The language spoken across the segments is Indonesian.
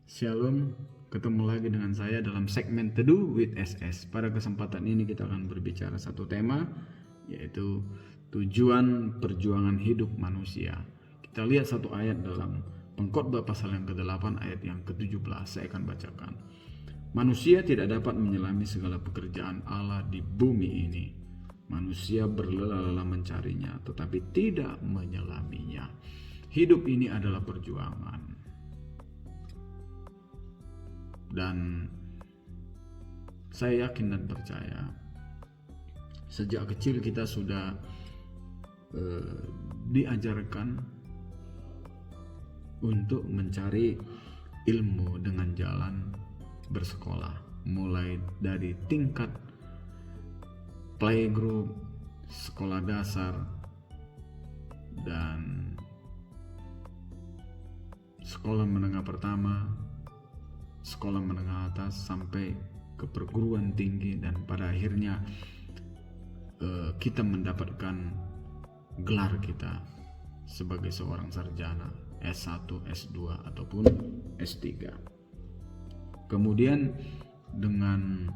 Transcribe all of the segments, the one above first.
Shalom, ketemu lagi dengan saya dalam segmen Teduh with SS. Pada kesempatan ini kita akan berbicara satu tema, yaitu tujuan perjuangan hidup manusia. Kita lihat satu ayat dalam Pengkhotbah pasal yang ke-8 ayat yang ke-17. Saya akan bacakan. Manusia tidak dapat menyelami segala pekerjaan Allah di bumi ini. Manusia berlelah-lelah mencarinya, tetapi tidak menyelaminya. Hidup ini adalah perjuangan. Dan saya yakin dan percaya sejak kecil kita sudah diajarkan untuk mencari ilmu dengan jalan bersekolah, mulai dari tingkat playgroup, sekolah dasar, dan sekolah menengah pertama, sekolah menengah atas, sampai ke perguruan tinggi, dan pada akhirnya kita mendapatkan gelar kita sebagai seorang sarjana S1, S2 ataupun S3. Kemudian dengan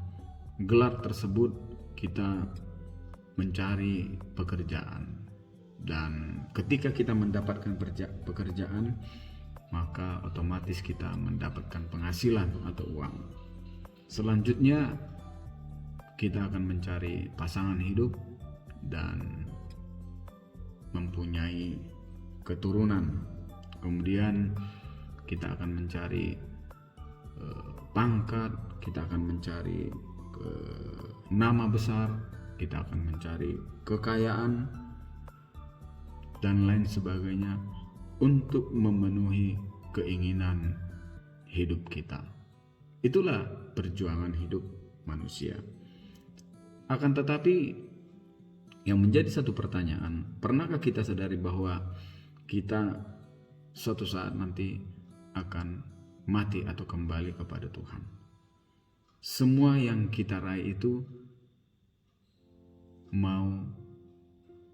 gelar tersebut kita mencari pekerjaan, dan ketika kita mendapatkan pekerjaan, maka otomatis kita mendapatkan penghasilan atau uang. Selanjutnya kita akan mencari pasangan hidup dan mempunyai keturunan. Kemudian kita akan mencari pangkat, kita akan mencari nama besar, kita akan mencari kekayaan dan lain sebagainya untuk memenuhi keinginan hidup kita. Itulah perjuangan hidup manusia. Akan tetapi yang menjadi satu pertanyaan, pernahkah kita sadari bahwa kita suatu saat nanti akan mati atau kembali kepada Tuhan? Semua yang kita raih itu mau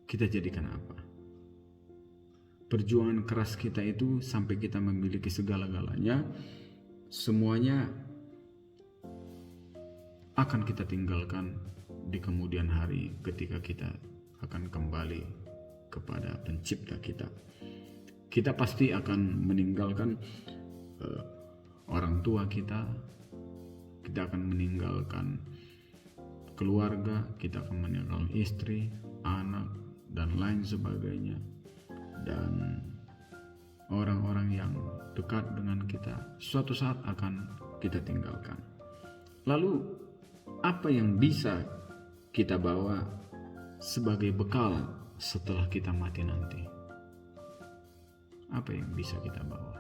kita jadikan apa? Perjuangan keras kita itu sampai kita memiliki segala-galanya, semuanya akan kita tinggalkan di kemudian hari ketika kita akan kembali kepada pencipta kita. Kita pasti akan meninggalkan orang tua kita akan meninggalkan keluarga, kita akan meninggalkan istri, anak, dan lain sebagainya, dan orang-orang yang dekat dengan kita suatu saat akan kita tinggalkan. Lalu apa yang bisa kita bawa sebagai bekal setelah kita mati nanti? Apa yang bisa kita bawa?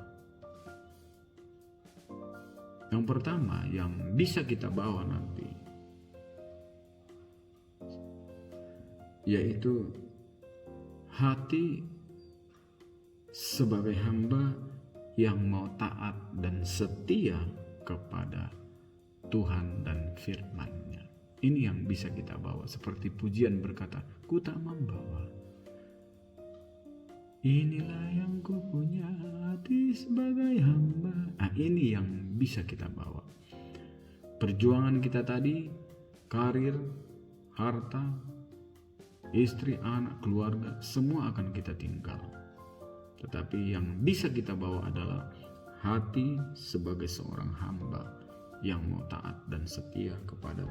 Yang pertama yang bisa kita bawa nanti yaitu hati sebagai hamba yang mau taat dan setia kepada Tuhan dan firman-Nya. Ini yang bisa kita bawa, seperti pujian berkata, ku tak membawa, inilah yang ku punya, hati sebagai hamba. Ini yang bisa kita bawa. Perjuangan kita tadi, karir, harta, istri, anak, keluarga, semua akan kita tinggal. Tetapi yang bisa kita bawa adalah hati sebagai seorang hamba yang mau taat dan setia kepada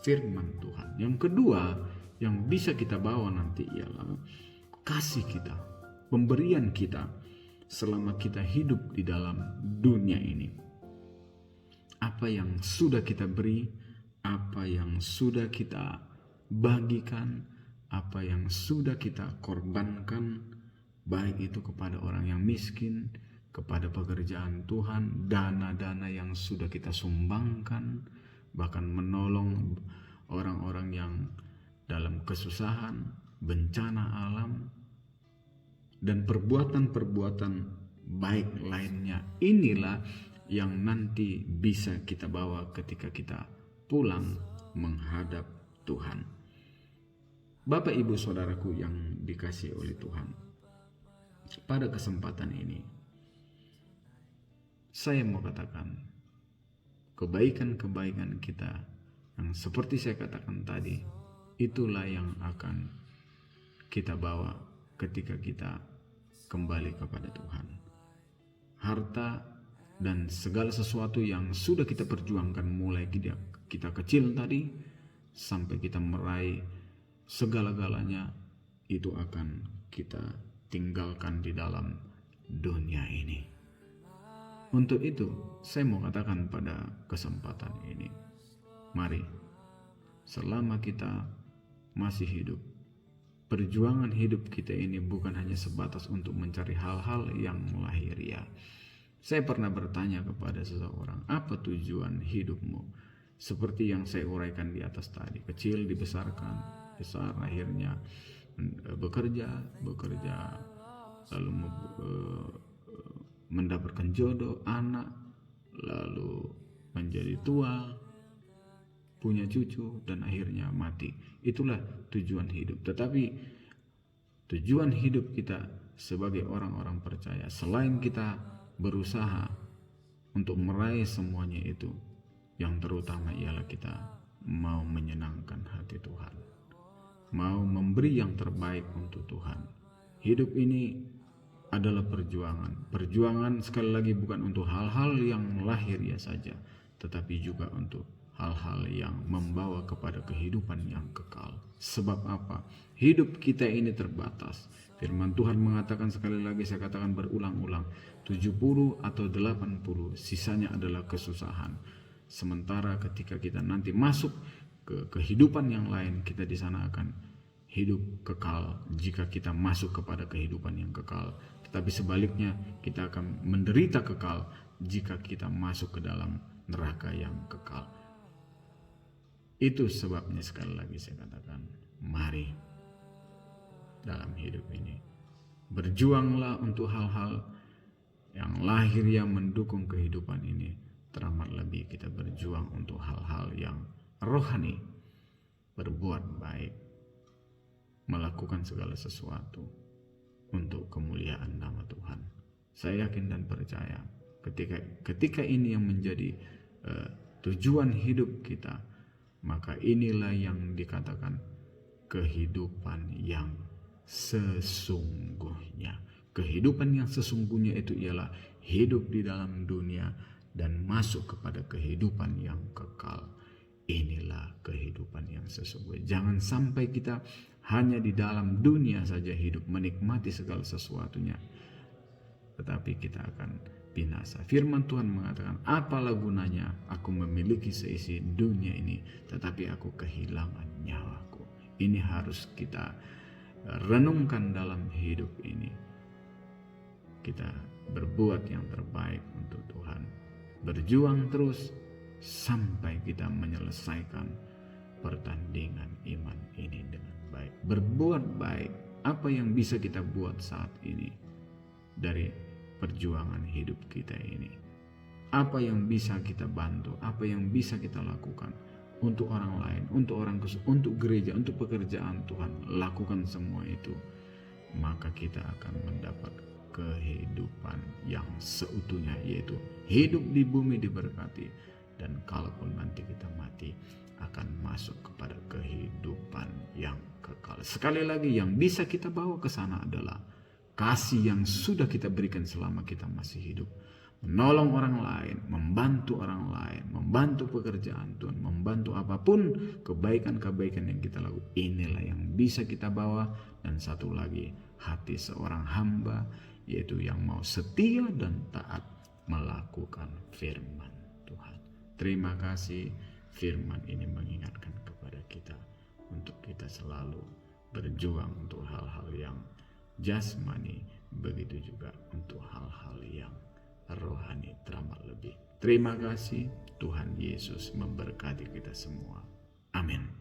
firman Tuhan. Yang kedua yang bisa kita bawa nanti ialah kasih kita, pemberian kita selama kita hidup di dalam dunia ini. Apa yang sudah kita beri, apa yang sudah kita bagikan, apa yang sudah kita korbankan, baik itu kepada orang yang miskin, kepada pekerjaan Tuhan, dana-dana yang sudah kita sumbangkan, bahkan menolong orang-orang yang dalam kesusahan, bencana alam, dan perbuatan-perbuatan baik lainnya. Inilah yang nanti bisa kita bawa ketika kita pulang menghadap Tuhan. Bapak, Ibu, Saudaraku yang dikasihi oleh Tuhan, pada kesempatan ini saya mau katakan, kebaikan-kebaikan kita yang seperti saya katakan tadi, itulah yang akan kita bawa ketika kita kembali kepada Tuhan. Harta dan segala sesuatu yang sudah kita perjuangkan mulai kita kecil tadi sampai kita meraih segala-galanya, itu akan kita tinggalkan di dalam dunia ini. Untuk itu saya mau katakan pada kesempatan ini, mari selama kita masih hidup, perjuangan hidup kita ini bukan hanya sebatas untuk mencari hal-hal yang lahiriah. Saya pernah bertanya kepada seseorang, apa tujuan hidupmu? Seperti yang saya uraikan di atas tadi, kecil dibesarkan, besar akhirnya bekerja, lalu mendapatkan jodoh, anak, lalu menjadi tua, punya cucu, dan akhirnya mati. Itulah tujuan hidup. Tetapi tujuan hidup kita sebagai orang-orang percaya, selain kita berusaha untuk meraih semuanya itu, yang terutama ialah kita mau menyenangkan hati Tuhan, mau memberi yang terbaik untuk Tuhan. Hidup ini adalah perjuangan sekali lagi bukan untuk hal-hal yang lahiriah saja, tetapi juga untuk hal-hal yang membawa kepada kehidupan yang kekal. Sebab apa? Hidup kita ini terbatas. Firman Tuhan mengatakan, sekali lagi saya katakan berulang-ulang, 70 atau 80, sisanya adalah kesusahan. Sementara ketika kita nanti masuk ke kehidupan yang lain, kita di sana akan hidup kekal jika kita masuk kepada kehidupan yang kekal. Tetapi sebaliknya, kita akan menderita kekal jika kita masuk ke dalam neraka yang kekal. Itu sebabnya sekali lagi saya katakan, mari dalam hidup ini berjuanglah untuk hal-hal yang lahiriah mendukung kehidupan ini. Teramat lebih kita berjuang untuk hal-hal yang rohani, berbuat baik, melakukan segala sesuatu untuk kemuliaan nama Tuhan. Saya yakin dan percaya ketika ini yang menjadi tujuan hidup kita, maka inilah yang dikatakan kehidupan yang sesungguhnya. Kehidupan yang sesungguhnya itu ialah hidup di dalam dunia dan masuk kepada kehidupan yang kekal. Inilah kehidupan yang sesungguhnya. Jangan sampai kita hanya di dalam dunia saja hidup, menikmati segala sesuatunya, tetapi kita akan binasa. Firman Tuhan mengatakan, apalah gunanya aku memiliki seisi dunia ini, tetapi aku kehilangan nyawaku. Ini harus kita renungkan dalam hidup ini. Kita berbuat yang terbaik untuk Tuhan, berjuang terus sampai kita menyelesaikan pertandingan iman ini dengan baik. Berbuat baik, apa yang bisa kita buat saat ini dari perjuangan hidup kita ini, apa yang bisa kita bantu, apa yang bisa kita lakukan untuk orang lain, untuk orang khusus, untuk gereja, untuk pekerjaan Tuhan. Lakukan semua itu, maka kita akan mendapat kehidupan yang seutuhnya, yaitu hidup di bumi diberkati, dan kalaupun nanti kita mati akan masuk kepada kehidupan yang kekal. Sekali lagi, yang bisa kita bawa ke sana adalah kasih yang sudah kita berikan selama kita masih hidup. Menolong orang lain, membantu orang lain, membantu pekerjaan Tuhan, membantu apapun kebaikan-kebaikan yang kita lakukan. Inilah yang bisa kita bawa. Dan satu lagi, hati seorang hamba, yaitu yang mau setia dan taat melakukan firman Tuhan. Terima kasih, firman ini mengingatkan kepada kita untuk kita selalu berjuang untuk hal-hal yang jasmani, begitu juga untuk hal-hal yang rohani teramat lebih. Terima kasih, Tuhan Yesus memberkati kita semua. Amin.